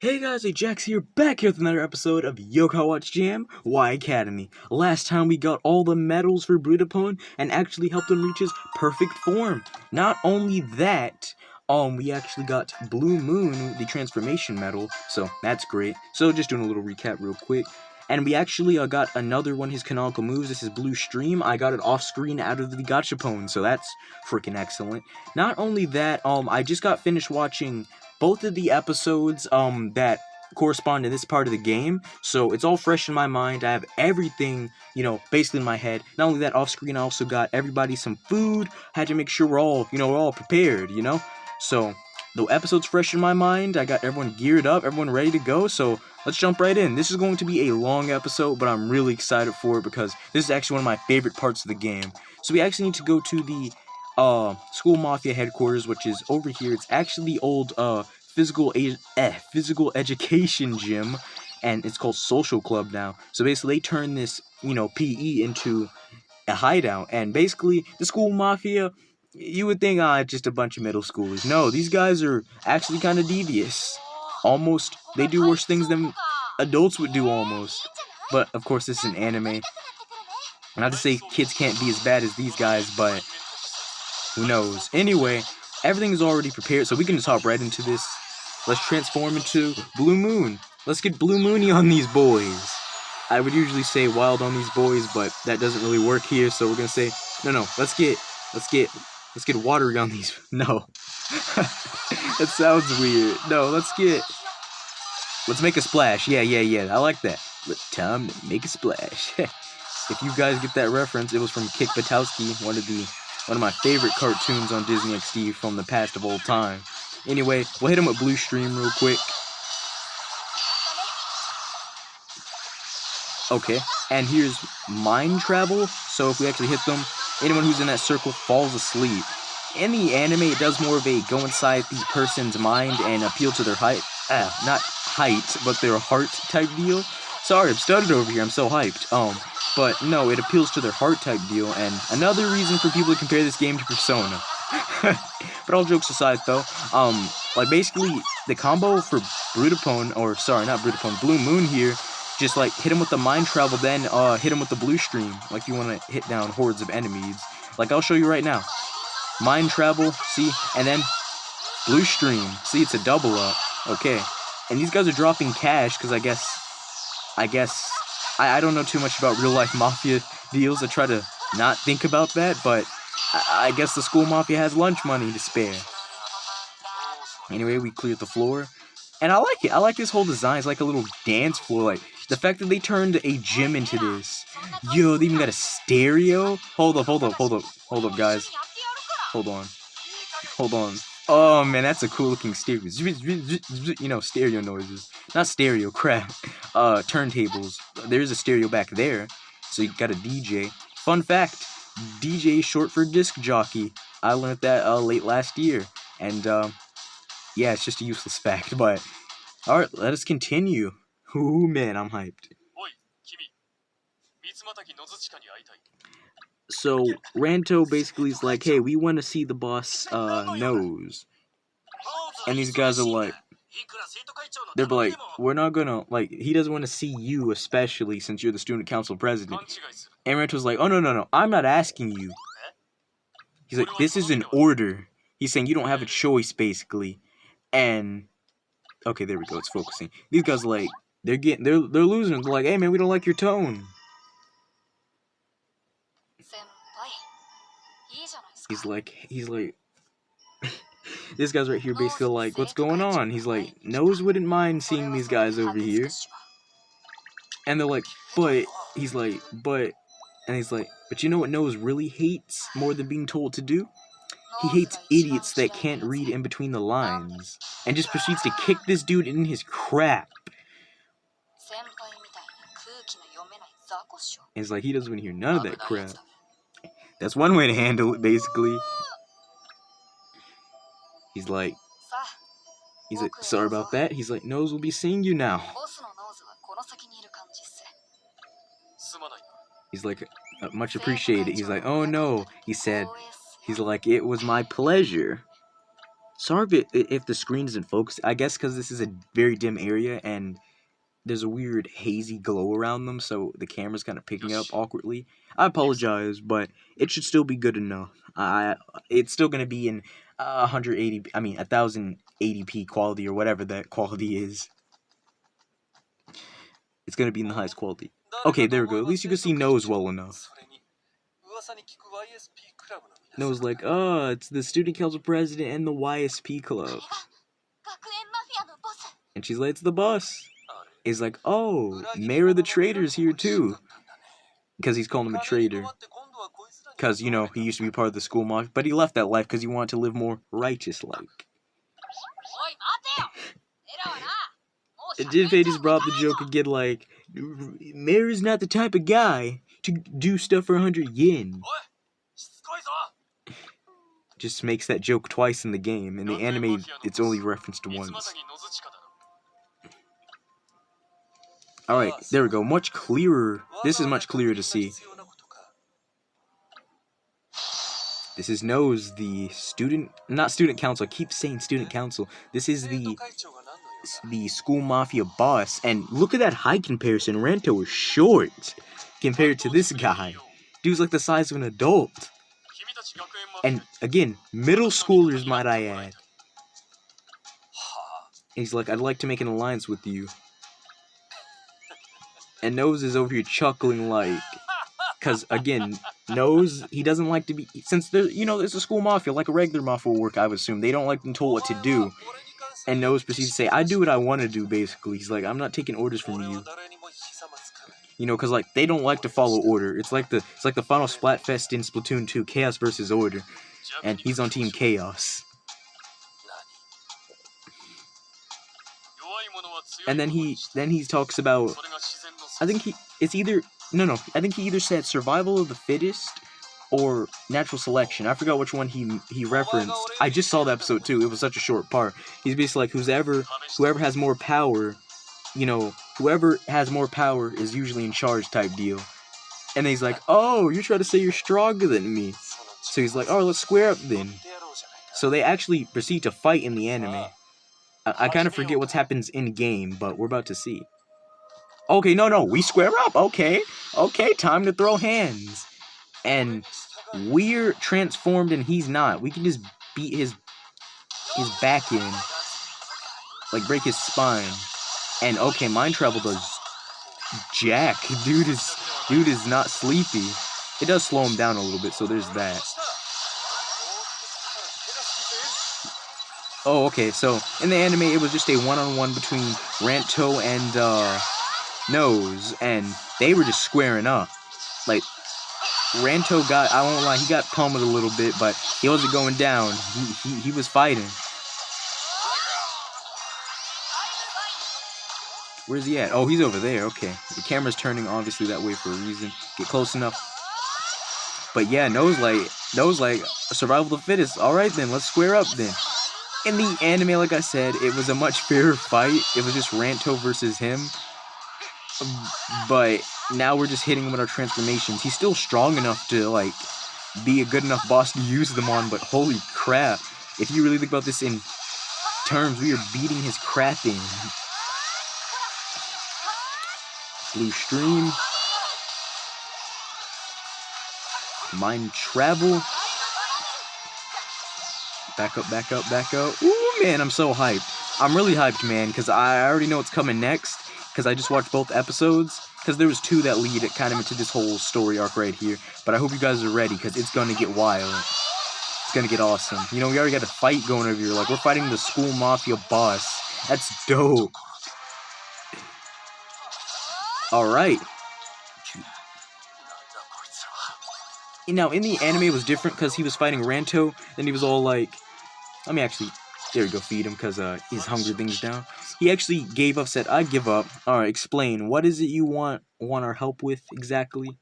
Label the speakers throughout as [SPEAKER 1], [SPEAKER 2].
[SPEAKER 1] Hey guys, Ajax here, back here with another episode of Yokai Watch Jam, Y Academy. Last time we got all the medals for Brutapone and actually helped him reach his perfect form. Not only that, we actually got Blue Moon, the transformation medal, so that's great. So just doing a little recap real quick. And we actually got another one of his canonical moves. This is Blue Stream. I got it off screen out of the Gachapon, so that's freaking excellent. Not only that, I just got finished watching both of the episodes that correspond to this part of the game, so it's all fresh in my mind. I have everything, basically in my head. Not only that, off screen I also got everybody some food. Had to make sure we're all prepared, So the episode's fresh in my mind. I got everyone geared up, everyone ready to go, so let's jump right in. This is going to be a long episode, but I'm really excited for it because this is actually one of my favorite parts of the game. So we actually need to go to the school mafia headquarters, which is over here. It's actually the old physical education gym, and it's called Social Club now. So basically they turn this PE into a hideout, and basically the school mafia, you would think it's just a bunch of middle schoolers. No, these guys are actually kind of devious. Almost, they do worse things than adults would do almost. But of course this is an anime. Not to say kids can't be as bad as these guys, but who knows? Anyway, everything is already prepared, so we can just hop right into this. Let's transform into Blue Moon. Let's get Blue Moony on these boys. I would usually say wild on these boys, but that doesn't really work here, so we're gonna say no. Let's get watery on these. No, that sounds weird. No, let's make a splash. Yeah. I like that. Time to make a splash. If you guys get that reference, it was from Kick Batowski, one of my favorite cartoons on Disney XD from the past of all time. Anyway, we'll hit him with Blue Stream real quick. Okay, and here's Mind Travel. So if we actually hit them, anyone who's in that circle falls asleep. In the anime, it does more of a go inside the person's mind and appeal to their height. Not height, but their heart type deal. Sorry, I'm stuttered over here, I'm so hyped. But no, it appeals to their heart type deal, and another reason for people to compare this game to Persona. But all jokes aside though, basically the combo for Brutapone, or sorry, not Brutapone, Blue Moon here, just hit him with the Mind Travel, then hit him with the Blue Stream, like you want to hit down hordes of enemies. Like I'll show you right now. Mind Travel, see, and then Blue Stream, see, it's a double up. Okay, and these guys are dropping cash because I guess I don't know too much about real life mafia deals. I try to not think about that, but I guess the school mafia has lunch money to spare. Anyway, we cleared the floor, and I like it. I like this whole design. It's like a little dance floor. Like the fact that they turned a gym into this. Yo, they even got a stereo. Hold up, guys. Hold on. Oh man, that's a cool looking stereo. Stereo noises. Not stereo, crap. Turntables. There's a stereo back there. So you got a DJ. Fun fact, DJ is short for disc jockey. I learned that late last year. And yeah, it's just a useless fact, but alright, let us continue. Ooh man, I'm hyped. So Ranto basically is like, hey, we want to see the boss nose. And these guys are like, they're like, we're not gonna, he doesn't want to see you, especially since you're the student council president. And Ranto's like, oh no, I'm not asking you. He's like, this is an order. He's saying you don't have a choice, basically. And okay, there we go, it's focusing. These guys are like, they're losing. They're like, hey man, we don't like your tone. He's like, this guy's right here basically like, what's going on? He's like, Nose wouldn't mind seeing these guys over here. And they're like, but you know what Nose really hates more than being told to do? He hates idiots that can't read in between the lines. And just proceeds to kick this dude in his crap. And he's like, he doesn't want to hear none of that crap. That's one way to handle it, basically. He's like, sorry about that. He's like, Nose will be seeing you now. He's like, much appreciated. He's like, oh no. He said, he's like, it was my pleasure. Sorry if the screen isn't focused. I guess because this is a very dim area and there's a weird hazy glow around them, so the camera's kind of picking up awkwardly. I apologize, but it should still be good enough. It's still gonna be in 1080p quality or whatever that quality is. It's gonna be in the highest quality. Okay, there we go. At least you can see Nose well enough. Nose like, oh, it's the student council president and the YSP club. And she's like, it's the boss. He's like, oh, Mayor of the Trader's here too. Because he's calling him a traitor. Because, you know, he used to be part of the school mafia, but he left that life because he wanted to live more righteous-like. And Jinfei brought up the joke again, like, Mayor's not the type of guy to do stuff for 100 yen. Just makes that joke twice in the game. In the anime, it's only referenced once. Alright, there we go. Much clearer. This is much clearer to see. This is Nose, the not student council. I keep saying student council. This is the school mafia boss. And look at that height comparison. Ranto is short compared to this guy. Dude's like the size of an adult. And again, middle schoolers, might I add. And he's like, I'd like to make an alliance with you. And Nose is over here chuckling like, because again, Nose, he doesn't like to be, since there, you know, it's a school mafia, like a regular mafia will work, I would assume. They don't like them told what to do. And Nose proceeds to say, I do what I want to do, basically. He's like, I'm not taking orders from you. You know, because, like, they don't like to follow order. It's like the final Splatfest in Splatoon 2, Chaos versus Order. And he's on Team Chaos. And then he talks about, I think he either said survival of the fittest or natural selection. I forgot which one he referenced. I just saw the episode too. It was such a short part. He's basically like, whoever has more power, you know, whoever has more power is usually in charge type deal. And then he's like, oh, you're trying to say you're stronger than me. So he's like, oh, let's square up then. So they actually proceed to fight in the anime. I kind of forget what happens in game, but we're about to see. Okay, no, we square up. Okay, time to throw hands. And we're transformed and he's not. We can just beat his back in, like break his spine. And okay, mind travel does jack. Dude is not sleepy. It does slow him down a little bit, so there's that. Oh, okay, so in the anime, it was just a one-on-one between Ranto and Nose, and they were just squaring up. Like, Ranto got, I won't lie, he got pummeled a little bit, but he wasn't going down. He was fighting. Where's he at? Oh, he's over there, okay. The camera's turning, obviously, that way for a reason. Get close enough. But yeah, Nose like, survival of the fittest. Alright then, let's square up then. In the anime, like I said, it was a much fairer fight. It was just Ranto versus him. But now we're just hitting him with our transformations. He's still strong enough to, like, be a good enough boss to use them on, but holy crap. If you really think about this in terms, we are beating his crap in. Blue Stream. Mind Travel. Back up. Ooh, man, I'm so hyped. I'm really hyped, man, because I already know what's coming next, because I just watched both episodes, because there was two that lead it kind of into this whole story arc right here, but I hope you guys are ready, because it's going to get wild. It's going to get awesome. You know, we already got a fight going over here, like, we're fighting the school mafia boss. That's dope. Alright. Now, in the anime, it was different, because he was fighting Ranto, then he was all like, let me actually, there we go, feed him, because his hunger thing's down. He actually gave up, said, I give up. Alright, explain. What is it you want our help with, exactly?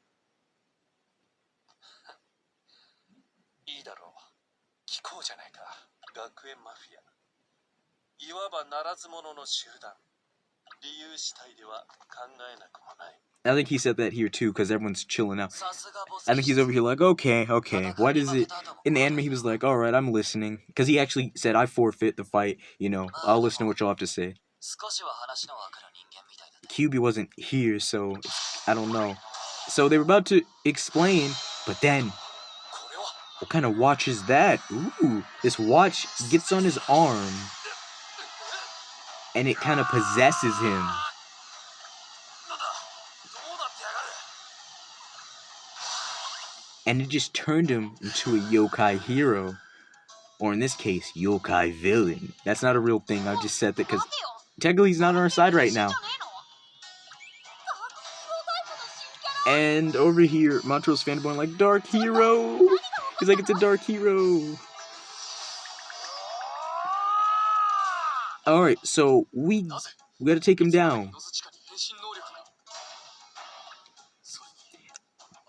[SPEAKER 1] I think he said that here too, because everyone's chilling out. I think he's over here like, okay, what is it? In the anime, he was like, alright, I'm listening. Because he actually said, I forfeit the fight, I'll listen to what y'all have to say. QB wasn't here, so I don't know. So they were about to explain, but then, what kind of watch is that? Ooh, this watch gets on his arm, and it kind of possesses him. And it just turned him into a yokai hero. Or in this case, yokai villain. That's not a real thing, I just said that because technically he's not on our side right now. And over here, Montro's fanboy like, Dark Hero! He's like, it's a Dark Hero! Alright, so we gotta take him down.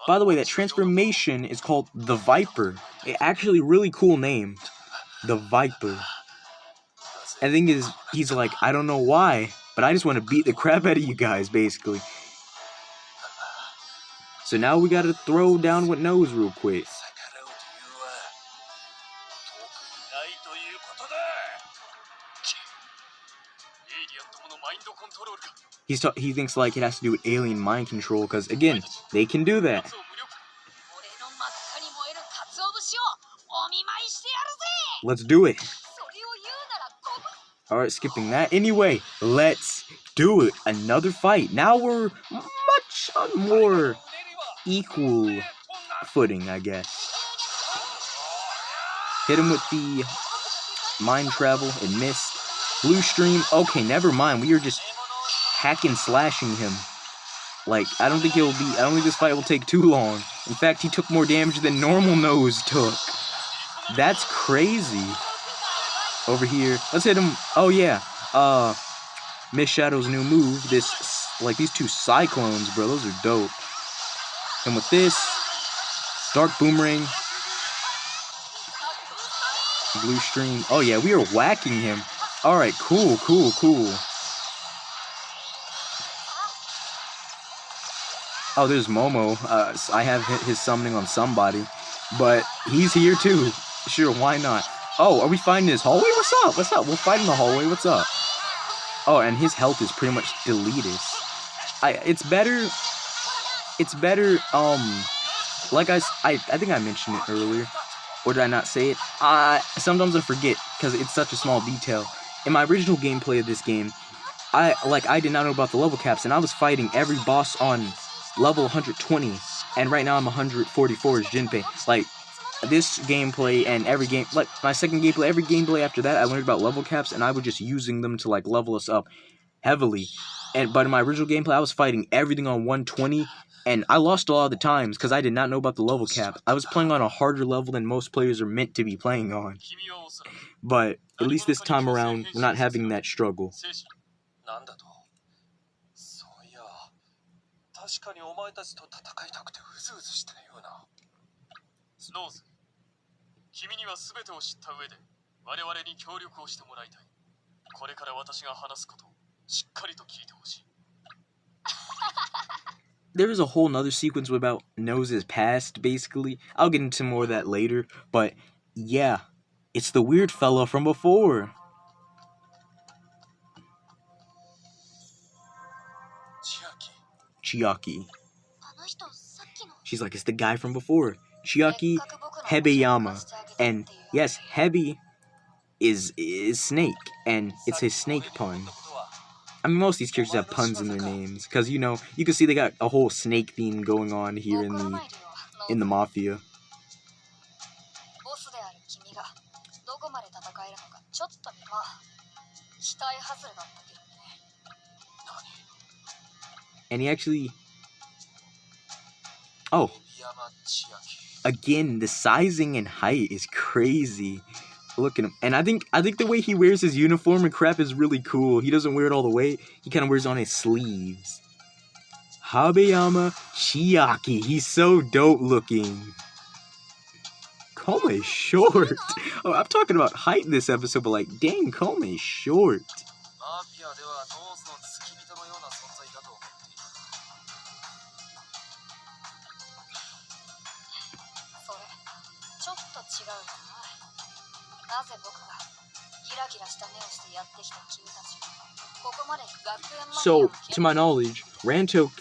[SPEAKER 1] By the way, that transformation is called the Viper. It actually really cool name. The Viper. And the thing is, he's like, I don't know why, but I just want to beat the crap out of you guys, basically. So now we gotta throw down with nose real quick. He thinks like it has to do with alien mind control, because again, they can do that. Let's do it. Alright, skipping that. Anyway, let's do it. Another fight. Now we're much on more equal footing, I guess. Hit him with the mind travel and missed. Blue stream. Okay, never mind. We are just hacking, slashing him. Like, I don't think this fight will take too long. In fact, he took more damage than normal Nose took. That's crazy. Over here, let's hit him. Oh yeah, Miss Shadow's new move. These two cyclones, bro. Those are dope. And with this, dark boomerang, blue stream. Oh yeah, we are whacking him. All right, cool. Oh, there's Momo. I have his summoning on somebody, but he's here too. Sure, why not? Oh, are we fighting his hallway? What's up? We'll fight in the hallway. What's up? Oh, and his health is pretty much deleted. It's better. Like I think I mentioned it earlier, or did I not say it? Sometimes I forget because it's such a small detail. In my original gameplay of this game, I did not know about the level caps, and I was fighting every boss on level 120, and right now I'm 144 as Jinpei. Like, this gameplay and every game, like my second gameplay, every gameplay after that, I learned about level caps, and I was just using them to like level us up heavily. But in my original gameplay, I was fighting everything on 120, and I lost a lot of the times because I did not know about the level cap. I was playing on a harder level than most players are meant to be playing on. But at least this time around, we're not having that struggle. There is a whole nother sequence about Nose's past, basically. I'll get into more of that later, but yeah, it's the weird fella from before. Chiaki. She's like, it's the guy from before. Chiaki Hebeyama. And yes, Hebi is Snake, and it's his snake pun. I mean, most of these characters have puns in their names, because, you can see they got a whole snake theme going on here in the Mafia. And he actually... Oh. Again, the sizing and height is crazy. Look at him. And I think the way he wears his uniform and crap is really cool. He doesn't wear it all the way. He kind of wears it on his sleeves. Habeyama Chiaki. He's so dope looking. Kome is short. Oh, I'm talking about height in this episode, but like, dang, Kome is short. So, to my knowledge, Ranto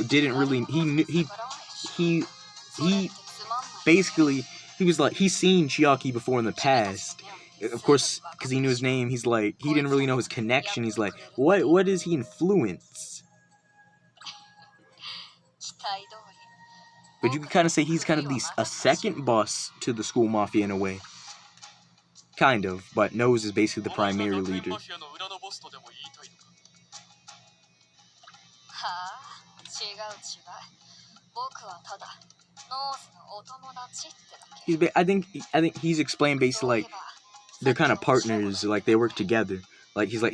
[SPEAKER 1] didn't really he basically he was like he's seen Chiaki before in the past. Of course, because he knew his name, he's like he didn't really know his connection. He's like, what does he influence? But you could kind of say he's kind of a second boss to the school mafia in a way. Kind of, but Nose is basically the primary leader. I think he's explained basically like they're kind of partners, like they work together. Like he's like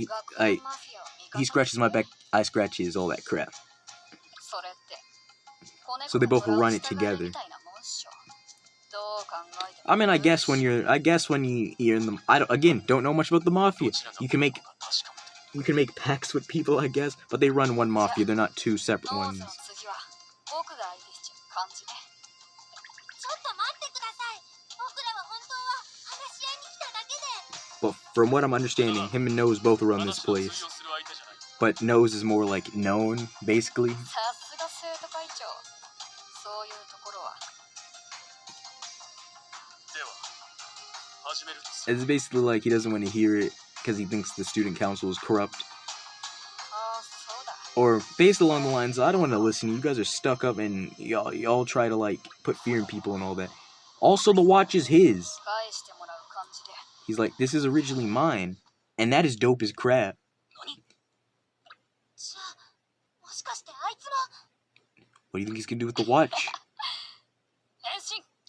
[SPEAKER 1] he scratches my back, I scratch his, all that crap. So they both run it together. I mean, I guess when you're in the, don't know much about the mafia. You can make pacts with people, I guess, but they run one mafia. They're not two separate ones. But from what I'm understanding, him and Nose both run this place. But Nose is more like known, basically. It's basically like he doesn't want to hear it because he thinks the student council is corrupt. Or based along the lines, I don't want to listen. You guys are stuck up and y'all try to like put fear in people and all that. Also, the watch is his. He's like, this is originally mine, and that is dope as crap. What do you think he's gonna do with the watch?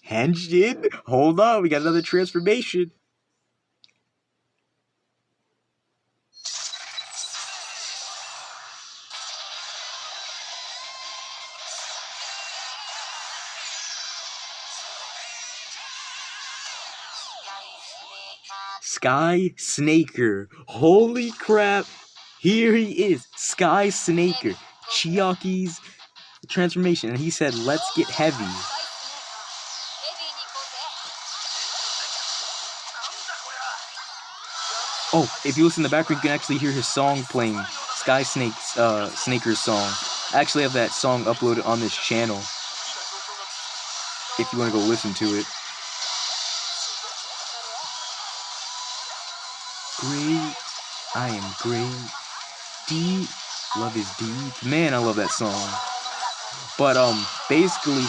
[SPEAKER 1] Henshin? Hold on, we got another transformation. Sky Snaker. Holy crap. Here he is. Sky Snaker. Chiaki's transformation. And he said, let's get heavy. Oh, if you listen in the background, you can actually hear his song playing. Sky Snaker's song. I actually have that song uploaded on this channel. If you want to go listen to it. Great, I am great. Deep, love is deep. Man, I love that song. But basically,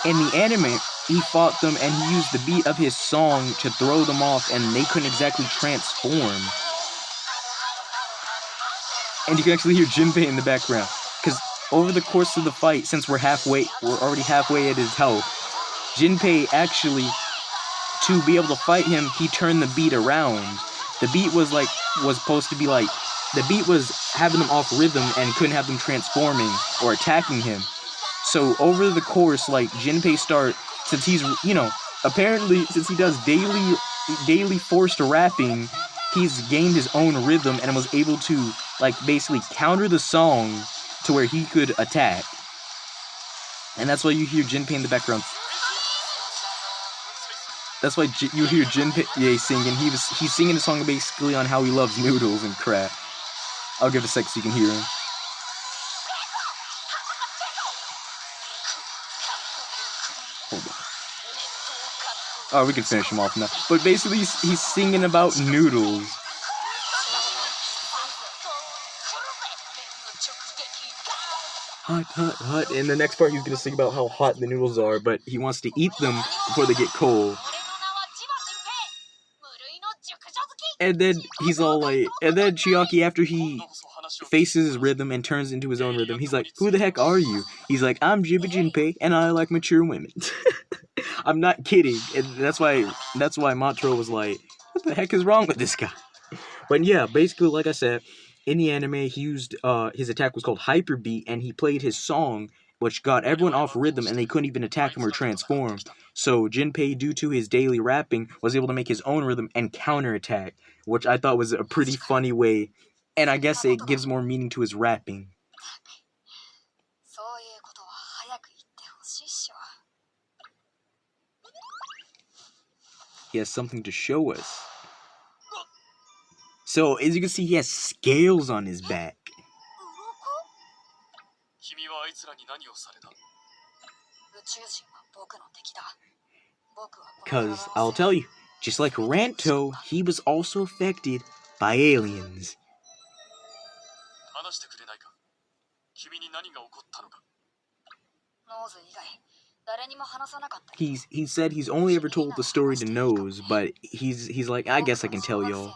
[SPEAKER 1] in the anime, he fought them and he used the beat of his song to throw them off, and they couldn't exactly transform. And you can actually hear Jinpei in the background, because over the course of the fight, since we're already halfway at his health, Jinpei actually, to be able to fight him, he turned the beat around. The beat was supposed to be like, the beat was having them off rhythm and couldn't have them transforming or attacking him. So over the course, like, Jinpei since he's, apparently, since he does daily forced rapping, he's gained his own rhythm and was able to, like, basically counter the song to where he could attack. And that's why you hear Jinpei in the background. That's why you hear Jinpei singing. He's singing a song basically on how he loves noodles and crap. I'll give it a sec so you can hear him. Hold on. Oh, we can finish him off now. But basically, he's singing about noodles. Hot, hot, hot. In the next part, he's gonna sing about how hot the noodles are, but he wants to eat them before they get cold. And then he's all like, and then Chiaki, after he faces his rhythm and turns into his own rhythm, he's like, who the heck are you? He's like, I'm Jibba Jinpei, and I like mature women. I'm not kidding. And that's why Matro was like, what the heck is wrong with this guy? But yeah, basically, like I said, in the anime, he used, his attack was called Hyper Beat, and he played his song, which got everyone off rhythm, and they couldn't even attack him or transform. So Jinpei, due to his daily rapping, was able to make his own rhythm and counterattack, which I thought was a pretty funny way, and I guess it gives more meaning to his rapping. he has something to show us. So, as you can see, he has scales on his back. Because, I'll tell you, just like Ranto, he was also affected by aliens. He said he's only ever told the story to Nose, but he's like, I guess I can tell y'all.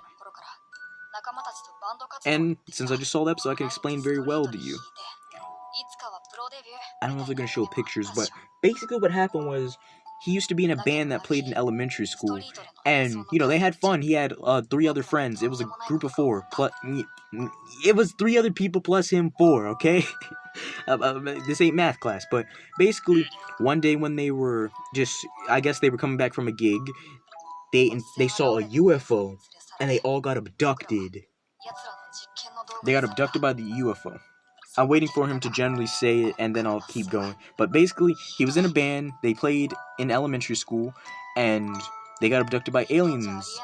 [SPEAKER 1] And since I just saw the episode, I can explain very well to you. I don't know if they're going to show pictures, but basically what happened was he used to be in a band that played in elementary school, and, you know, they had fun. He had 3 other friends. It was a group of 4. It was 3 other people plus him 4, okay? This ain't math class, but basically, one day when they were I guess they were coming back from a gig, they saw a UFO, and they all got abducted. They got abducted by the UFO. I'm waiting for him to generally say it, and then I'll keep going. But basically, he was in a band, they played in elementary school, and they got abducted by aliens.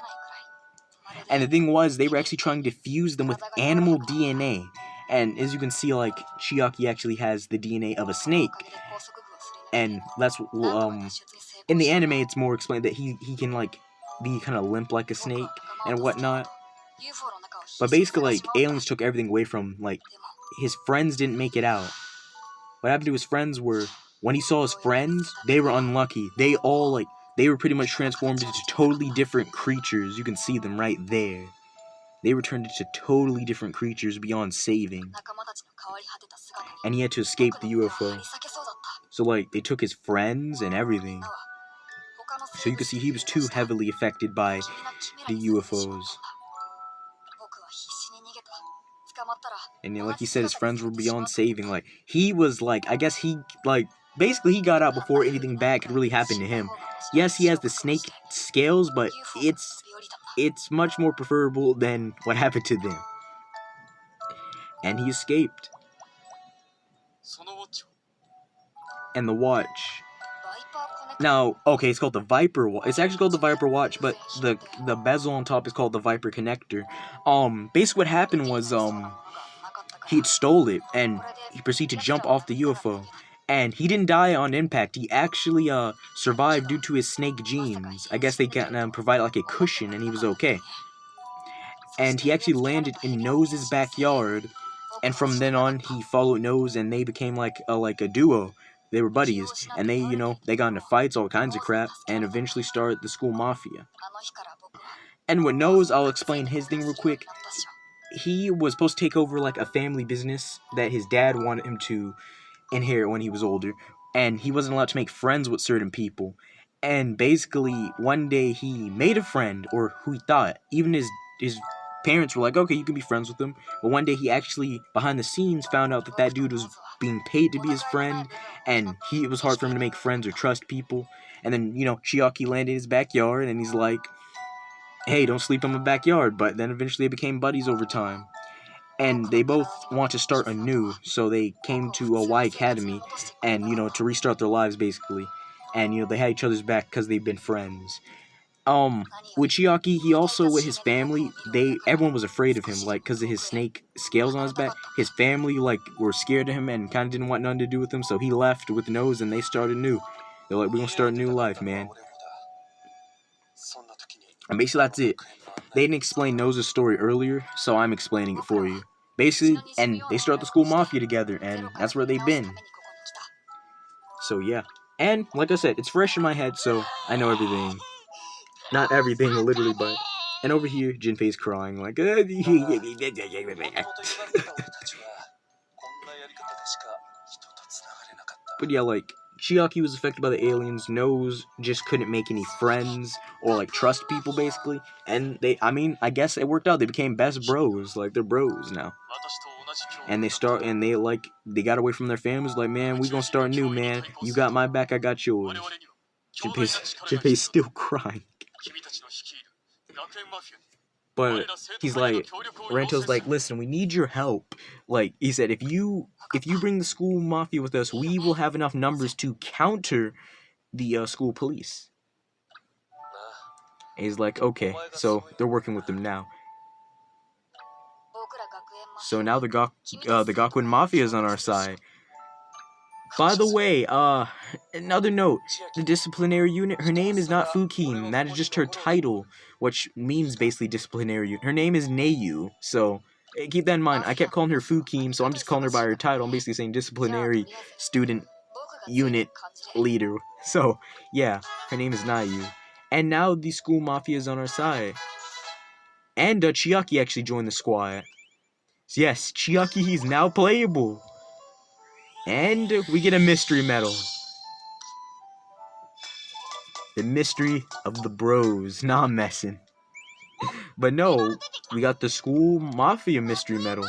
[SPEAKER 1] And the thing was, they were actually trying to fuse them with animal DNA. And as you can see, like, Chiaki actually has the DNA of a snake. And that's, in the anime, it's more explained that he can, like, be kind of limp like a snake and whatnot. But basically, like, aliens took everything away from, like, his friends didn't make it out. What happened to his friends were, when he saw his friends, they were unlucky. They all, like, they were pretty much transformed into totally different creatures. You can see them right there. They were turned into totally different creatures beyond saving. And he had to escape the UFO. So, like, they took his friends and everything. So you can see he was too heavily affected by the UFOs. And like he said, his friends were beyond saving. Like, he was like, I guess he, like, basically he got out before anything bad could really happen to him. Yes, he has the snake scales, but it's much more preferable than what happened to them. And he escaped. And the watch. Now, okay, it's called the Viper Watch. It's actually called the Viper Watch, but the bezel on top is called the Viper Connector. Basically what happened was, he stole it, and he proceeded to jump off the UFO. And he didn't die on impact. He actually, survived due to his snake genes. I guess they got provided, like, a cushion, and he was okay. And he actually landed in Nose's backyard, and from then on, he followed Nose, and they became, like a duo. They were buddies, and they, you know, they got into fights, all kinds of crap, and eventually started the school mafia. And with Nose, I'll explain his thing real quick. He was supposed to take over, like, a family business that his dad wanted him to inherit when he was older, and he wasn't allowed to make friends with certain people. And basically, one day he made a friend, or who he thought. Even his parents were like, okay, you can be friends with him. But one day he actually, behind the scenes, found out that dude was being paid to be his friend, and it was hard for him to make friends or trust people. And then, you know, Chiaki landed in his backyard, and he's like, hey, don't sleep in my backyard. But then eventually they became buddies over time. And they both want to start anew, so they came to Y Academy, and, you know, to restart their lives, basically. And, you know, they had each other's back because they've been friends. With Chiaki, he also, with his family, everyone was afraid of him, like, because of his snake scales on his back. His family, like, were scared of him and kind of didn't want nothing to do with him, so he left with Nose, and they started new. They're like, we're gonna start a new life, man. And basically, that's it. They didn't explain Nose's story earlier, so I'm explaining it for you. Basically, and they start the school mafia together, and that's where they've been. So, yeah. And, like I said, it's fresh in my head, so I know everything. Not everything, literally, but... And over here, Jinpei's crying, like... But yeah, like, Chiaki was affected by the aliens. Nose just couldn't make any friends or, like, trust people, basically. And I guess it worked out. They became best bros. Like, they're bros now. And they got away from their families. Like, man, we gonna start new, man. You got my back, I got yours. Jinpei's still crying. But he's like, Rento's like, listen, we need your help. Like, he said, if you bring the school mafia with us, we will have enough numbers to counter the school police. And he's like, okay, so they're working with them now. So now the Gakuen Mafia is on our side. By the way, another note, the disciplinary unit, her name is not Fukim, that is just her title, which means basically disciplinary unit. Her name is Neiyu, so keep that in mind. I kept calling her Fukim, so I'm just calling her by her title. I'm basically saying disciplinary student unit leader. So, yeah, her name is Neiyu. And now the school mafia is on our side. And Chiaki actually joined the squad. Yes, Chiaki is now playable. And we get a mystery medal. The mystery of the bros. Nah, I'm messing. But no, we got the school mafia mystery medal.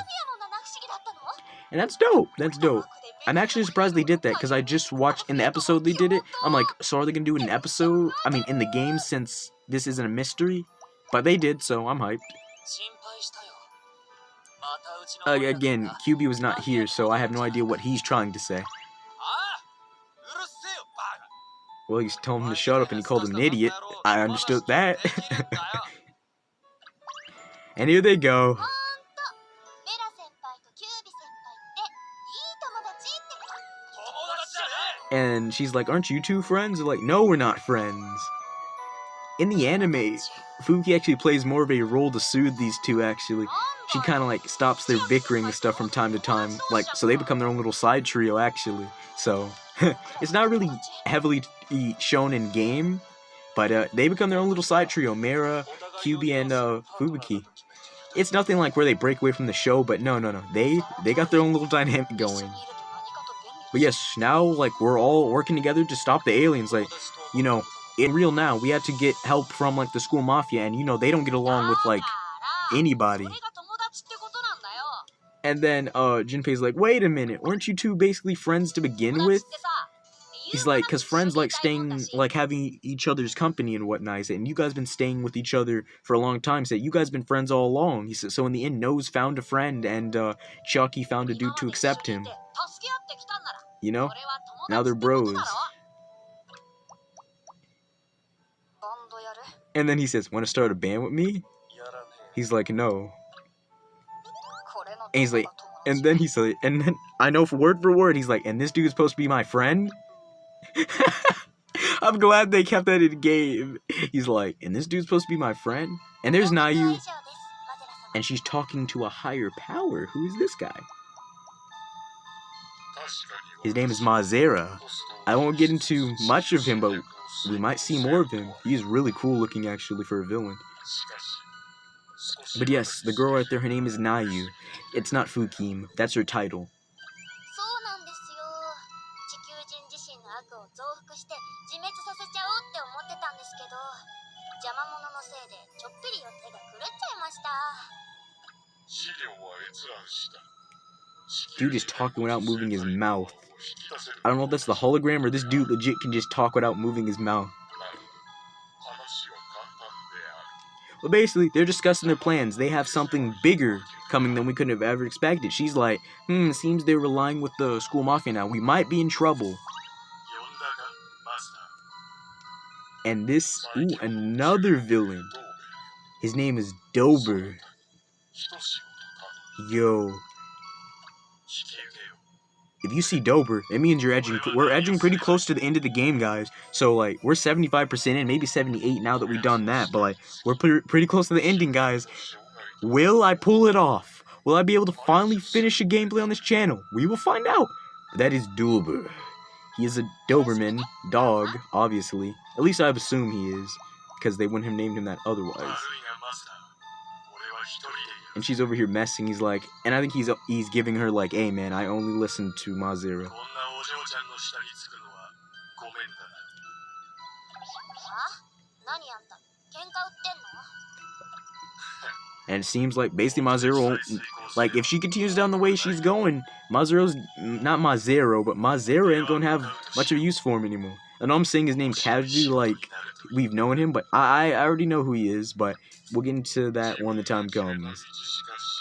[SPEAKER 1] And that's dope. That's dope. I'm actually surprised they did that, because I just watched in the episode they did it. I'm like, so are they going to do it in an episode? I mean, in the game, since this isn't a mystery? But they did, so I'm hyped. Again, QB was not here, so I have no idea what he's trying to say. Well, he's telling him to shut up and he called him an idiot. I understood that. And here they go. And she's like, aren't you two friends? They're like, no, we're not friends. In the anime, Fuki actually plays more of a role to soothe these two, actually. She kind of like stops their bickering and stuff from time to time. Like, so they become their own little side trio, actually. So, it's not really heavily shown in game, but they become their own little side trio. Mera, QB, and Fubuki. It's nothing like where they break away from the show, but no. They got their own little dynamic going. But yes, now, like, we're all working together to stop the aliens. Like, you know, in real now, we had to get help from, like, the school mafia, and, you know, they don't get along with, like, anybody. And then, Junpei's like, wait a minute, weren't you two basically friends to begin with? He's like, because friends like staying, like, having each other's company and whatnot. He said, and you guys been staying with each other for a long time. He said, you guys been friends all along. He said, so in the end, Nose found a friend, and, Chucky found a dude to accept him. You know? Now they're bros. And then he says, want to start a band with me? He's like, no. And he's like, and then he's like, and then I know for word, he's like, and this dude's supposed to be my friend? I'm glad they kept that in game. He's like, and this dude's supposed to be my friend? And there's Neiyu. And she's talking to a higher power. Who is this guy? His name is Mazera. I won't get into much of him, but we might see more of him. He's really cool looking, actually, for a villain. But yes, the girl right there, her name is Neiyu. It's not Fukim. That's her title. Dude is talking without moving his mouth. I don't know if that's the hologram or this dude legit can just talk without moving his mouth. Well, basically, they're discussing their plans. They have something bigger coming than we could have ever expected. She's like, seems they're relying with the school mafia now. We might be in trouble. And this, another villain. His name is Dober. Yo. If you see Dober, it means we're edging pretty close to the end of the game, guys. So, like, we're 75% in, maybe 78 now that we've done that. But, like, we're pretty close to the ending, guys. Will I pull it off? Will I be able to finally finish a gameplay on this channel? We will find out. But that is Dober. He is a Doberman dog, obviously. At least I assume he is, because they wouldn't have named him that otherwise. And she's over here messing. He's like, and I think he's giving her like, hey man, I only listen to Mazera. And it seems like basically Mazero won't, like, if she continues down the way she's going, Mazero's, not Mazero, but Mazera ain't gonna have much of a use for him anymore. I know I'm saying his name casually, like, we've known him, but I already know who he is, but we'll get into that when the time comes.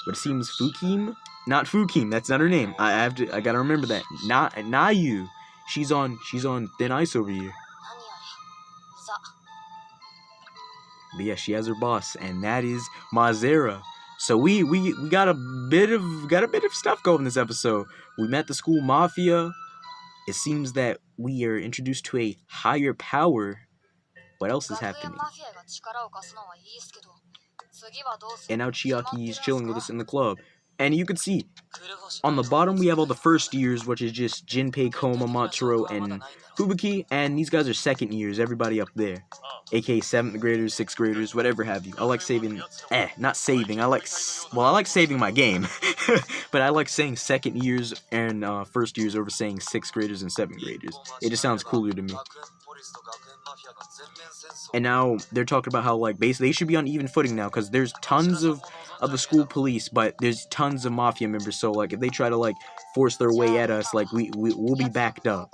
[SPEAKER 1] But it seems Fukim? Not Fukim, that's not her name. I gotta remember that. Not Neiyu. She's on thin ice over here. But yeah, she has her boss, and that is Mazera. So we got a bit of stuff going this episode. We met the school mafia. It seems that we are introduced to a higher power. What else is happening? And now Chiaki is chilling with us in the club. And you can see, on the bottom we have all the first years, which is just Jinpei, Koma, Matsuro, and Fubuki. And these guys are second years, everybody up there. aka 7th graders, 6th graders, whatever have you. I like saving, not saving, I like saving my game. But I like saying second years and first years over saying 6th graders and 7th graders. It just sounds cooler to me. And now they're talking about how, like, basically they should be on even footing now, because there's tons of the school police, but there's tons of mafia members, so, like, if they try to, like, force their way at us, like, we'll be backed up.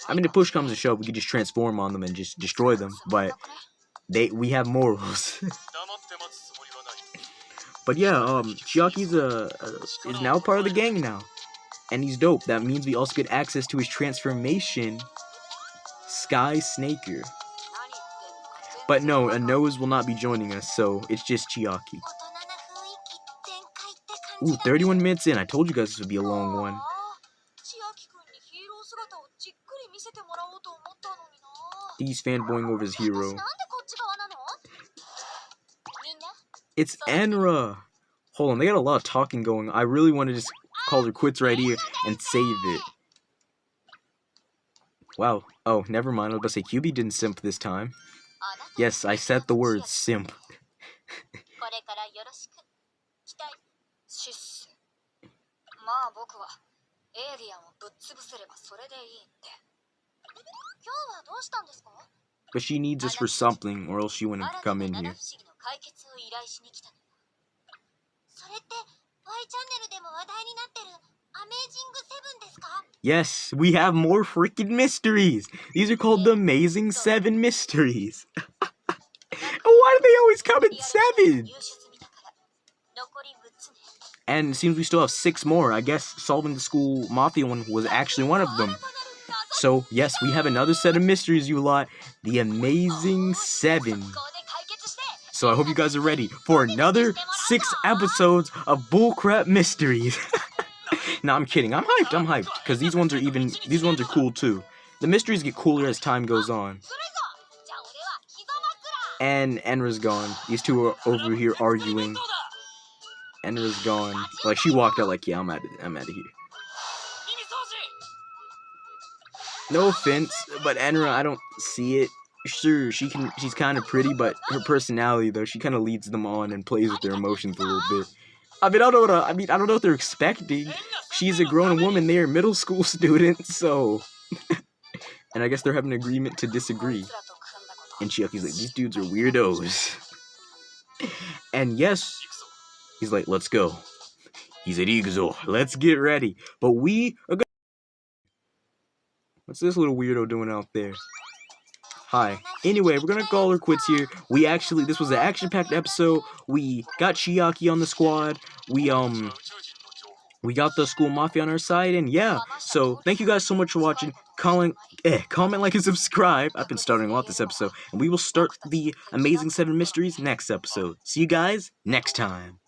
[SPEAKER 1] I mean, if push comes to shove, we could just transform on them and just destroy them, but we have morals. But yeah, Chiaki's is now part of the gang now, and he's dope. That means we also get access to his transformation, Sky Snaker. But no, a nose will not be joining us, so it's just Chiaki. Ooh, 31 minutes in. I told you guys this would be a long one. He's fanboying over his hero. It's Enra! Hold on, they got a lot of talking going. I really want to just call her quits right here and save it. Wow. Oh, never mind. I was about to say, QB didn't simp this time. Yes, I said the word simp. But she needs us for something, or else she wouldn't come in here. Yes, we have more freaking mysteries. These are called the Amazing 7 Mysteries. Why do they always come in 7? And it seems we still have 6 more. I guess solving the school mafia one was actually one of them. So, yes, we have another set of mysteries, you lot. The Amazing 7. So I hope you guys are ready for another 6 episodes of bullcrap mysteries. No, I'm kidding. I'm hyped, because these ones are cool too. The mysteries get cooler as time goes on. And Enra's gone. These two are over here arguing. Enra's gone. Like, she walked out like, yeah, I'm out of here. No offense, but Enra, I don't see it. Sure, she's kind of pretty, but her personality, though, she kind of leads them on and plays with their emotions a little bit. I don't know what they're expecting. She's a grown woman, they're middle school students, so... And I guess they're having an agreement to disagree. And Chiaki's like, these dudes are weirdos. And yes, he's like, let's go. He's at Iguzo, let's get ready. But we are gonna... What's this little weirdo doing out there? Hi. Anyway, we're gonna call her quits here. This was an action-packed episode. We got Chiaki on the squad. We got the school mafia on our side, and yeah. So, thank you guys so much for watching. Comment, like, and subscribe. I've been starting a lot this episode. And we will start the Amazing 7 Mysteries next episode. See you guys next time.